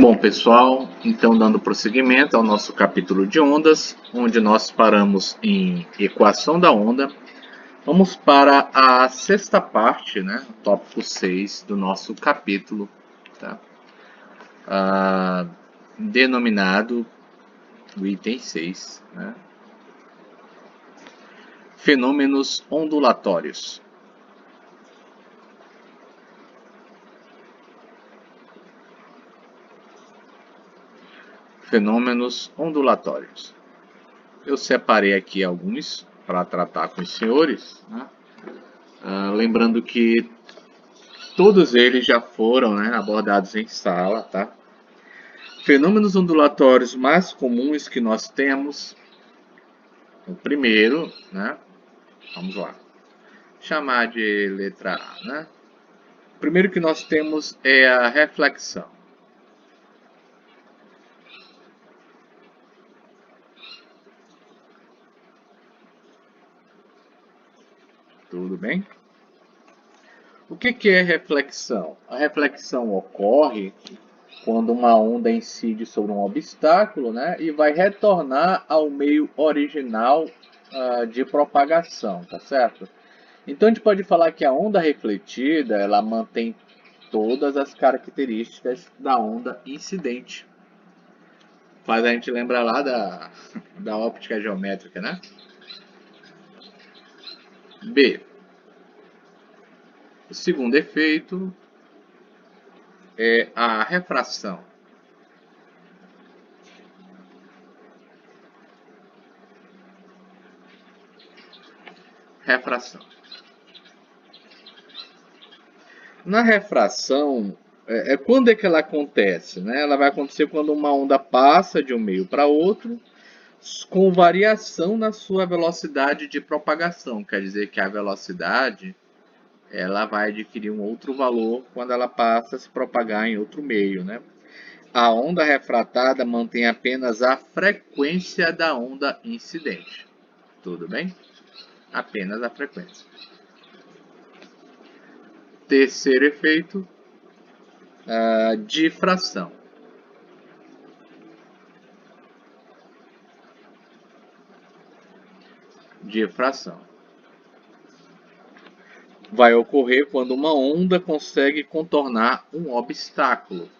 Bom, pessoal, então dando prosseguimento ao nosso capítulo de ondas, onde nós paramos em equação da onda, vamos para a sexta parte, né, tópico 6 do nosso capítulo, tá? Denominado o item 6, né? Fenômenos ondulatórios. Fenômenos ondulatórios. Eu separei aqui alguns para tratar com os senhores, né? Lembrando que todos eles já foram, né, abordados em sala, tá? Fenômenos ondulatórios mais comuns que nós temos, o primeiro, né? Vamos lá, chamar de letra A, né? O primeiro que nós temos é a reflexão. Tudo bem? O que é reflexão? A reflexão ocorre quando uma onda incide sobre um obstáculo, né, e vai retornar ao meio original de propagação, tá certo? Então a gente pode falar que a onda refletida, ela mantém todas as características da onda incidente. Faz a gente lembrar lá da óptica geométrica, né? B. O segundo efeito é a refração. Refração. Na refração, quando é que ela acontece, né? Ela vai acontecer quando uma onda passa de um meio para outro, com variação na sua velocidade de propagação. Quer dizer que a velocidade ela vai adquirir um outro valor quando ela passa a se propagar em outro meio, né? A onda refratada mantém apenas a frequência da onda incidente. Tudo bem? Apenas a frequência. Terceiro efeito, difração. Difração. Vai ocorrer quando uma onda consegue contornar um obstáculo.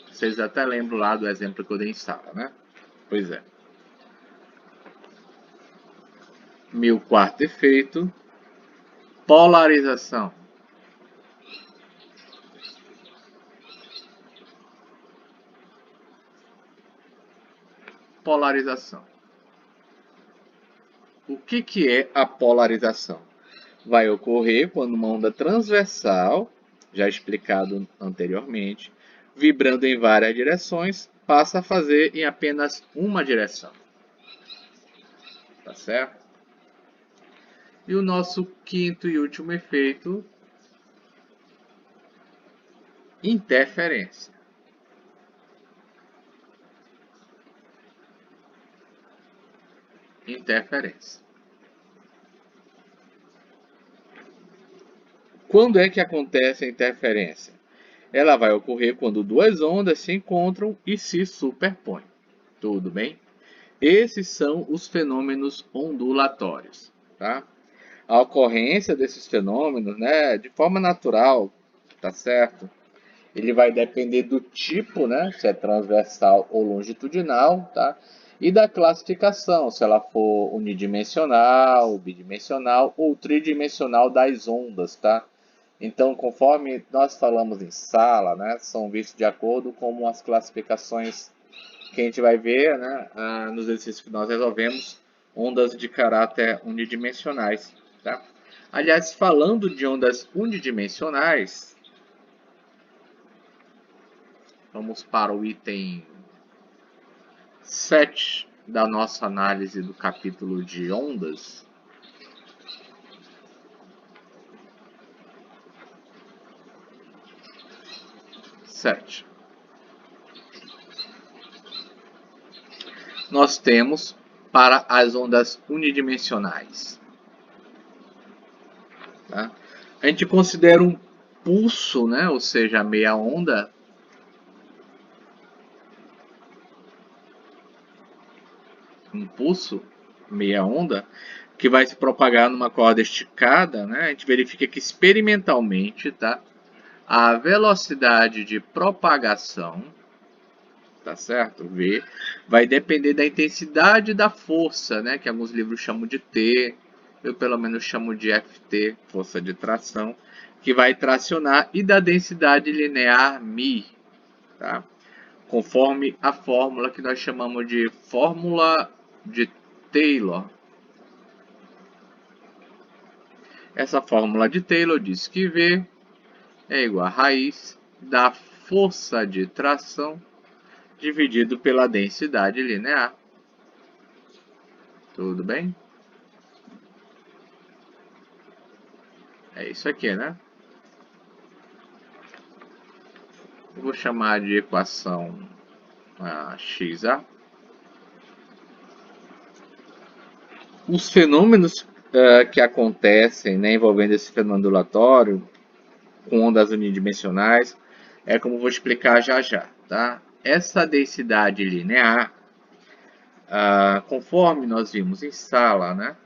Vocês até lembram lá do exemplo que eu dei em sala, né? Pois é. Meu quarto efeito, polarização. Polarização. O que é a polarização? Vai ocorrer quando uma onda transversal, já explicado anteriormente, vibrando em várias direções, passa a fazer em apenas uma direção. Tá certo? E o nosso quinto e último efeito, interferência. Interferência. Quando é que acontece a interferência? Ela vai ocorrer quando duas ondas se encontram e se superpõem. Tudo bem? Esses são os fenômenos ondulatórios, tá? A ocorrência desses fenômenos, né, de forma natural, tá certo? Ele vai depender do tipo, né, se é transversal ou longitudinal, tá? E da classificação, se ela for unidimensional, bidimensional ou tridimensional das ondas, tá? Então, conforme nós falamos em sala, né, são vistos de acordo com as classificações que a gente vai ver, né, nos exercícios que nós resolvemos, ondas de caráter unidimensionais, tá? Aliás, falando de ondas unidimensionais, vamos para o item 7 da nossa análise do capítulo de ondas. Nós temos para as ondas unidimensionais. Tá? A gente considera um pulso, né, ou seja, a meia onda, um pulso, meia onda, que vai se propagar numa corda esticada, né? A gente verifica que experimentalmente, tá? A velocidade de propagação, tá certo? V, vai depender da intensidade da força, né? Que alguns livros chamam de T, eu pelo menos chamo de Ft, força de tração, que vai tracionar, e da densidade linear μ, tá? Conforme a fórmula que nós chamamos de fórmula de Taylor. Essa fórmula de Taylor diz que V é igual a raiz da força de tração dividido pela densidade linear. Tudo bem? É isso aqui, né? Eu vou chamar de equação XA. Os fenômenos que acontecem, né, envolvendo esse fenômeno ondulatório com ondas unidimensionais é como eu vou explicar já já, tá? Essa densidade linear, conforme nós vimos em sala, né,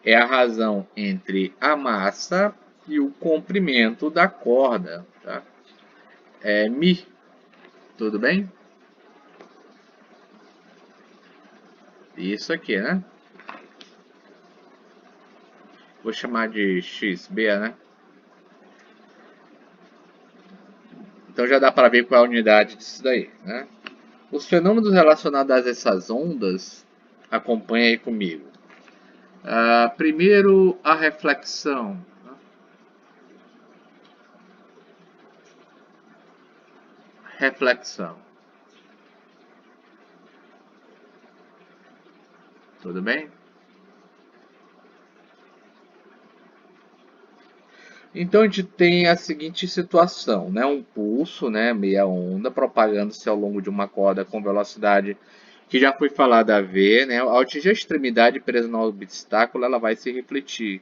é a razão entre a massa e o comprimento da corda, tá? É μ, tudo bem? Isso aqui, né? Vou chamar de XB, né? Então já dá para ver qual é a unidade disso daí, né? Os fenômenos relacionados a essas ondas, acompanha aí comigo. Primeiro, a reflexão. Reflexão. Tudo bem? Então a gente tem a seguinte situação, né? Um pulso, né, meia onda, propagando-se ao longo de uma corda com velocidade que já foi falada v, né? Ao atingir a extremidade presa no obstáculo, ela vai se refletir.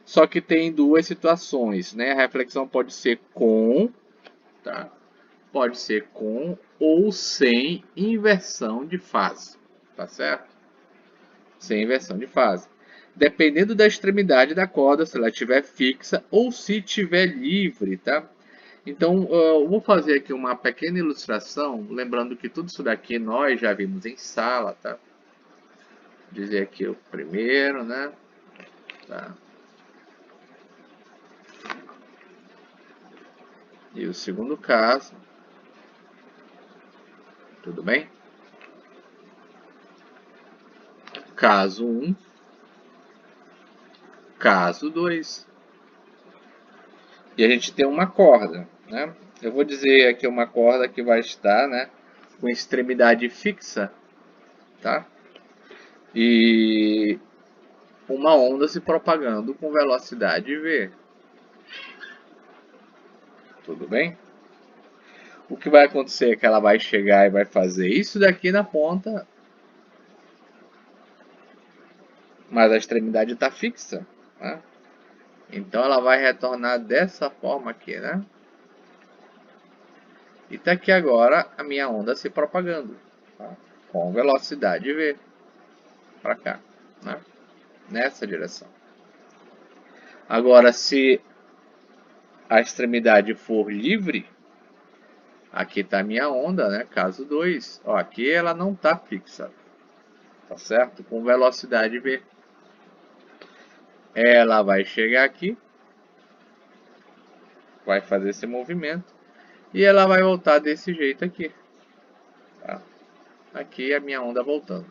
Só que tem duas situações, né? A reflexão pode ser com, tá? Pode ser com ou sem inversão de fase, tá certo? Sem inversão de fase. Dependendo da extremidade da corda, se ela estiver fixa ou se estiver livre, tá? Então, eu vou fazer aqui uma pequena ilustração, lembrando que tudo isso daqui nós já vimos em sala, tá? Vou dizer aqui o primeiro, né? Tá. E o segundo caso. Tudo bem? Caso 1. Caso 2. E a gente tem uma corda, né? Eu vou dizer aqui uma corda que vai estar, né, com extremidade fixa, tá? E uma onda se propagando com velocidade v. Tudo bem? O que vai acontecer é que ela vai chegar e vai fazer isso daqui na ponta, mas a extremidade está fixa, né? Então ela vai retornar dessa forma aqui, né? E está aqui agora a minha onda se propagando, tá? Com velocidade v para cá, né? Nessa direção. Agora, se a extremidade for livre, aqui está a minha onda, né? Caso 2. Ó, aqui ela não está fixa, tá certo? Com velocidade v. Ela vai chegar aqui, vai fazer esse movimento e ela vai voltar desse jeito aqui. Tá? Aqui é a minha onda voltando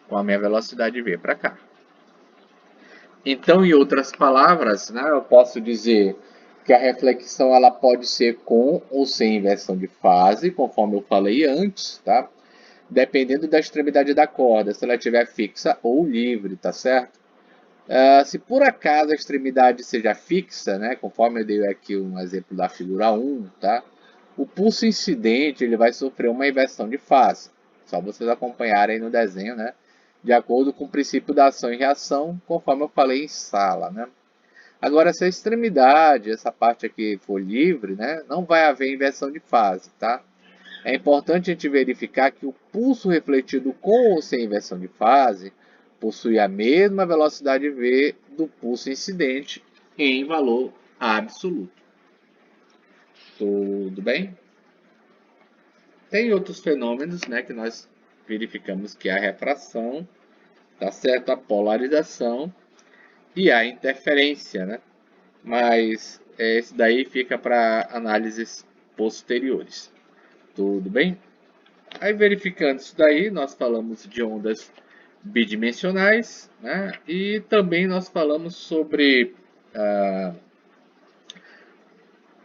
com a minha velocidade v para cá. Então, em outras palavras, né, eu posso dizer que a reflexão ela pode ser com ou sem inversão de fase, conforme eu falei antes, tá? Dependendo da extremidade da corda, se ela estiver fixa ou livre, tá certo? Se por acaso a extremidade seja fixa, né, conforme eu dei aqui um exemplo da figura 1, tá? O pulso incidente ele vai sofrer uma inversão de fase. Só vocês acompanharem no desenho, né? De acordo com o princípio da ação e reação, conforme eu falei em sala, né? Agora, se a extremidade, essa parte aqui for livre, né, não vai haver inversão de fase, tá? É importante a gente verificar que o pulso refletido com ou sem inversão de fase possui a mesma velocidade v do pulso incidente em valor absoluto. Tudo bem? Tem outros fenômenos, né, que nós verificamos que é a refração, tá certo? A polarização e a interferência, né? Mas esse daí fica para análises posteriores. Tudo bem? Aí verificando isso daí, nós falamos de ondas bidimensionais, né? E também nós falamos sobre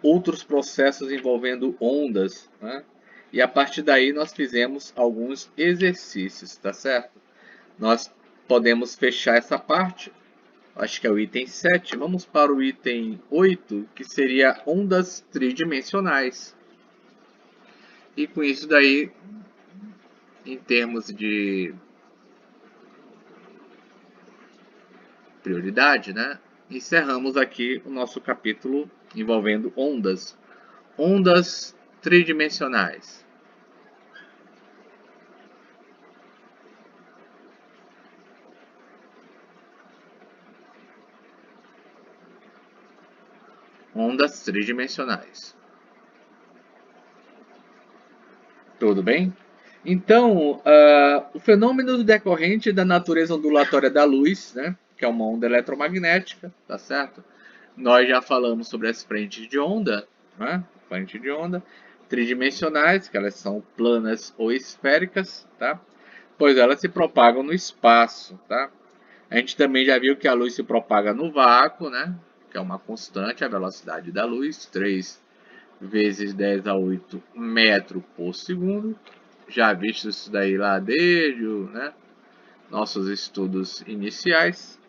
outros processos envolvendo ondas, né? E a partir daí nós fizemos alguns exercícios, tá certo? Nós podemos fechar essa parte, acho que é o item 7. Vamos para o item 8, que seria ondas tridimensionais. E com isso daí, em termos de prioridade, né? Encerramos aqui o nosso capítulo envolvendo ondas. Ondas tridimensionais. Ondas tridimensionais. Tudo bem? Então, o fenômeno decorrente da natureza ondulatória da luz, né, que é uma onda eletromagnética, tá certo? Nós já falamos sobre as frentes de onda, né, frente de onda, tridimensionais, que elas são planas ou esféricas, tá? Pois elas se propagam no espaço, tá? A gente também já viu que a luz se propaga no vácuo, né, que é uma constante, a velocidade da luz, 3 vezes 10 a 8 metros por segundo. Já visto isso daí lá desde né, nossos estudos iniciais.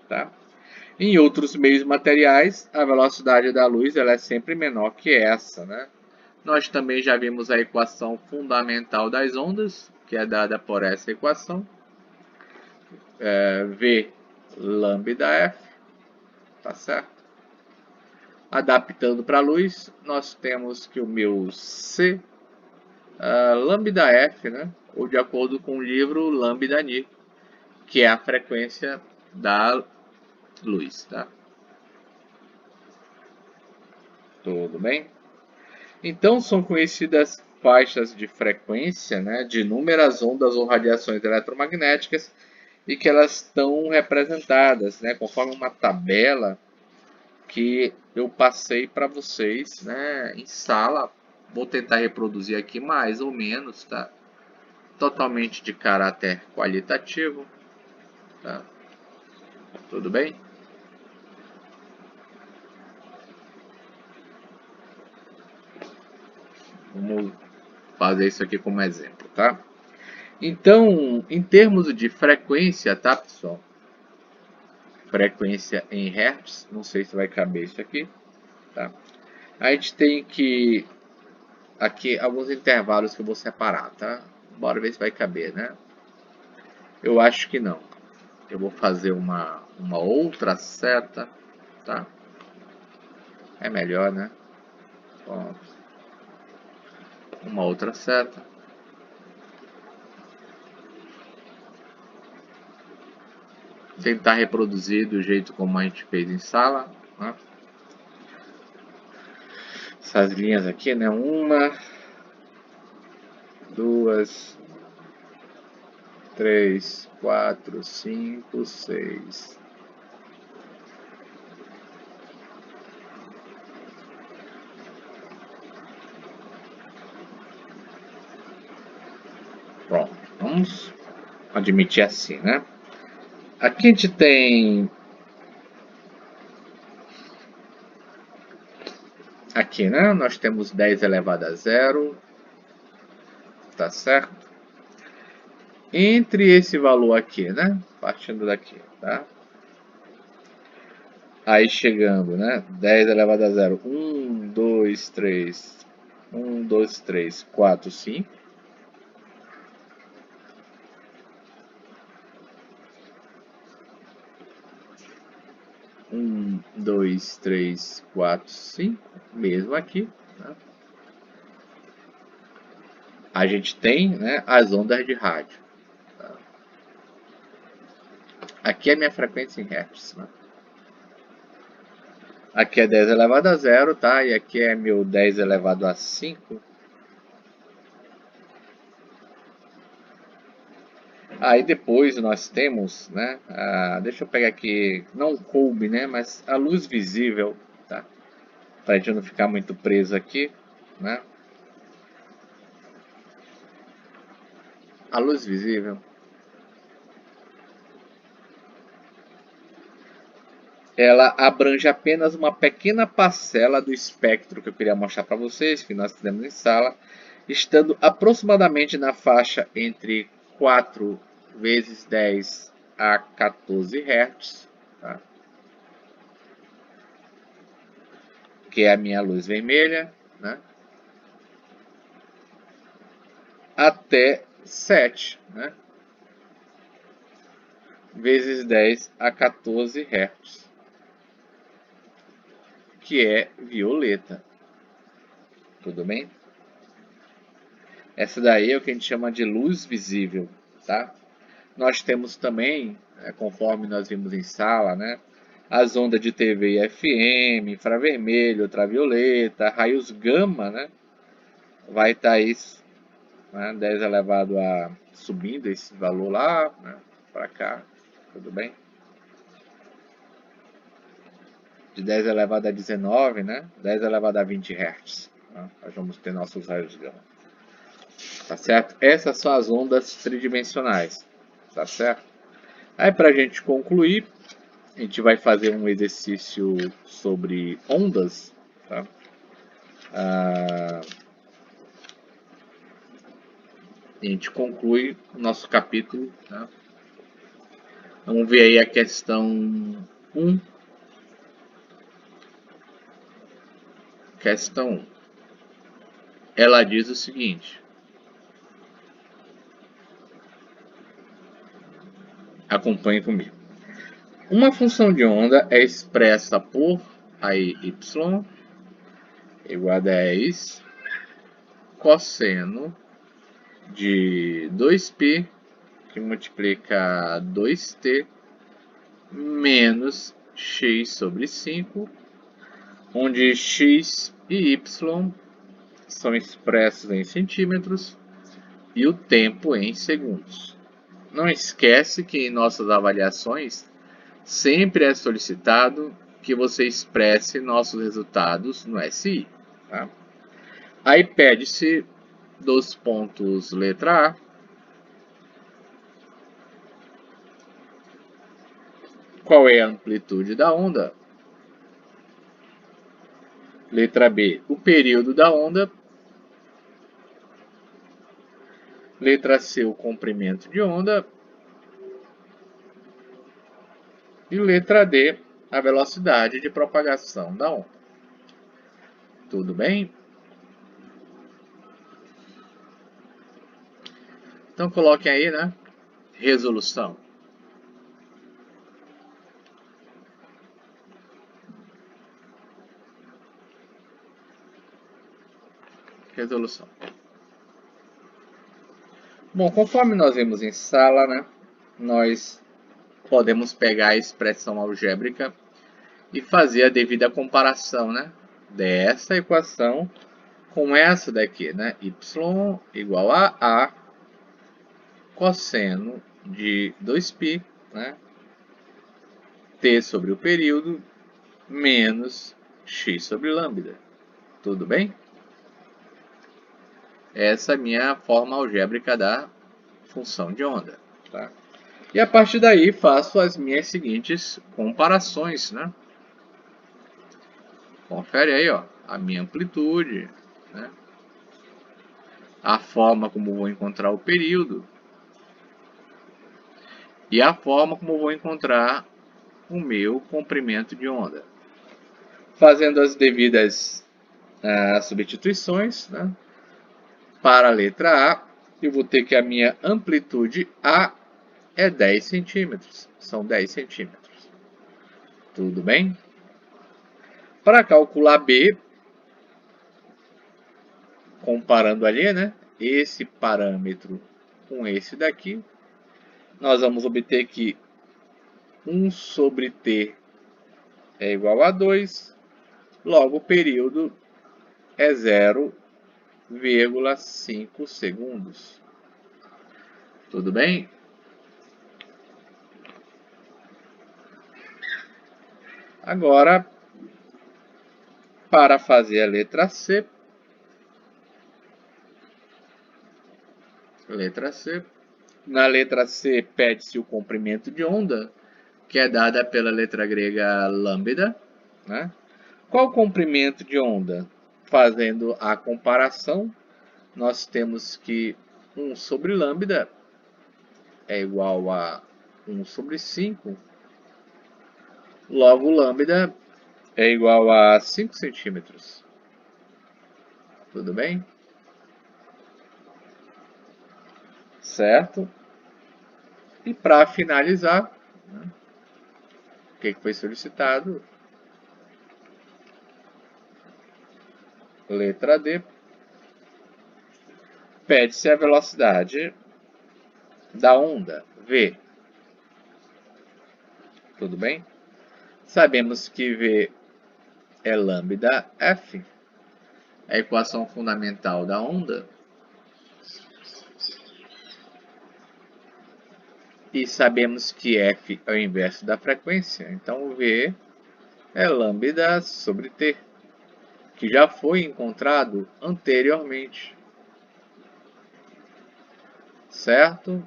Tá? Em outros meios materiais, a velocidade da luz ela é sempre menor que essa. Né? Nós também já vimos a equação fundamental das ondas, que é dada por essa equação. V lambda F, tá certo? Adaptando para a luz, nós temos que o meu C lambda F, né? Ou de acordo com o livro lambda Ni, que é a frequência da luz, tá? Tudo bem? Então são conhecidas faixas de frequência, né, de inúmeras ondas ou radiações eletromagnéticas e que elas estão representadas, né, conforme uma tabela que eu passei para vocês, né, em sala. Vou tentar reproduzir aqui mais ou menos, tá? Totalmente de caráter qualitativo, tá? Tudo bem? Vamos fazer isso aqui como exemplo, tá? Então, em termos de frequência, tá, pessoal? Frequência em Hertz, não sei se vai caber isso aqui, tá? A gente tem que aqui alguns intervalos que eu vou separar, tá? Bora ver se vai caber, né? Eu acho que não. Eu vou fazer uma outra seta, tá? É melhor, né? Pronto. Uma outra seta. Tentar reproduzir do jeito como a gente fez em sala, né? Essas linhas aqui, né? 1, 2, 3, 4, 5, 6. Pronto, vamos admitir assim, né? Aqui a gente tem aqui, né? Nós temos 10 elevado a 0, tá certo? Entre esse valor aqui, né? Partindo daqui, tá? Aí chegando, né? 10 elevado a 0. 1, 2, 3. 1, 2, 3, 4, 5. 1, 2, 3, 4, 5. Mesmo aqui. Né? a gente tem, né, as ondas de rádio. Tá? Aqui é minha frequência em hertz. Né? Aqui é 10 elevado a 0, tá? E aqui é meu 10 elevado a 5. Aí depois nós temos, né? Deixa eu pegar aqui, não coube, né? Mas a luz visível, tá? Para a gente não ficar muito preso aqui, né? A luz visível, ela abrange apenas uma pequena parcela do espectro que eu queria mostrar para vocês, que nós temos em sala, estando aproximadamente na faixa entre 4 vezes 10 a 14 Hz, tá? Que é a minha luz vermelha, né? Até 7, né? Vezes 10 a 14 Hz, que é violeta. Tudo bem? Essa daí é o que a gente chama de luz visível, tá? Nós temos também, conforme nós vimos em sala, né, as ondas de TV e FM, infravermelho, ultravioleta, raios gama, né, vai estar isso, né, 10 elevado a subindo esse valor lá, né, para cá, tudo bem? De 10 elevado a 19, né, 10 elevado a 20 Hz, né, nós vamos ter nossos raios gama. Tá certo? Essas são as ondas tridimensionais, tá certo? Aí, para a gente concluir, a gente vai fazer um exercício sobre ondas, tá? A gente conclui o nosso capítulo, tá? Vamos ver aí a questão 1. Questão 1. Ela diz o seguinte: acompanhe comigo. Uma função de onda é expressa por aí y igual a 10 cosseno de 2π que multiplica 2t menos x sobre 5, onde x e y são expressos em centímetros e o tempo em segundos. Não esquece que em nossas avaliações sempre é solicitado que você expresse nossos resultados no SI. Tá? Aí pede-se dos pontos letra A, qual é a amplitude da onda? Letra B, o período da onda. Letra C, o comprimento de onda. E letra D, a velocidade de propagação da onda. Tudo bem? Então coloquem aí, né? Resolução. Resolução. Bom, conforme nós vimos em sala, né? Nós podemos pegar a expressão algébrica e fazer a devida comparação, né? Dessa equação com essa daqui, né? Y igual a A cosseno de 2π, né? T sobre o período menos x sobre lambda. Tudo bem? Essa é a minha forma algébrica da função de onda. Tá? E a partir daí faço as minhas seguintes comparações, né? Confere aí, ó, a minha amplitude, né? A forma como vou encontrar o período e a forma como vou encontrar o meu comprimento de onda. Fazendo as devidas substituições, né? Para a letra A, eu vou ter que a minha amplitude A é 10 centímetros. São 10 centímetros. Tudo bem? Para calcular B, comparando ali, né? esse parâmetro com esse daqui, nós vamos obter que 1 sobre t é igual a 2, logo o período é 0,5 segundos. Tudo bem? Agora, para fazer a letra C, na letra C pede-se o comprimento de onda, que é dada pela letra grega lambda, né? Qual o comprimento de onda? Fazendo a comparação, nós temos que 1 sobre lambda é igual a 1 sobre 5, logo lambda é igual a 5 centímetros. Tudo bem? Certo? E para finalizar, né, o que foi solicitado? Letra D. Pede-se a velocidade da onda, v. Tudo bem? Sabemos que v é lambda f, a equação fundamental da onda. E sabemos que f é o inverso da frequência, então v é lambda sobre t, que já foi encontrado anteriormente. Certo?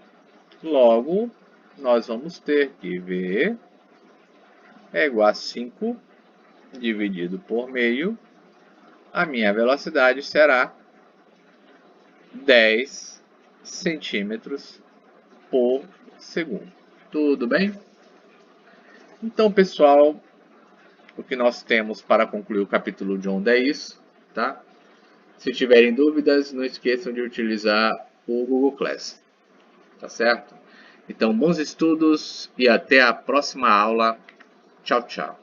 Logo, nós vamos ter que v é igual a 5 dividido por meio. A minha velocidade será 10 centímetros por segundo. Tudo bem? Então, pessoal, o que nós temos para concluir o capítulo de onda é isso, tá? Se tiverem dúvidas, não esqueçam de utilizar o Google Class, tá certo? Então, bons estudos e até a próxima aula. Tchau, tchau.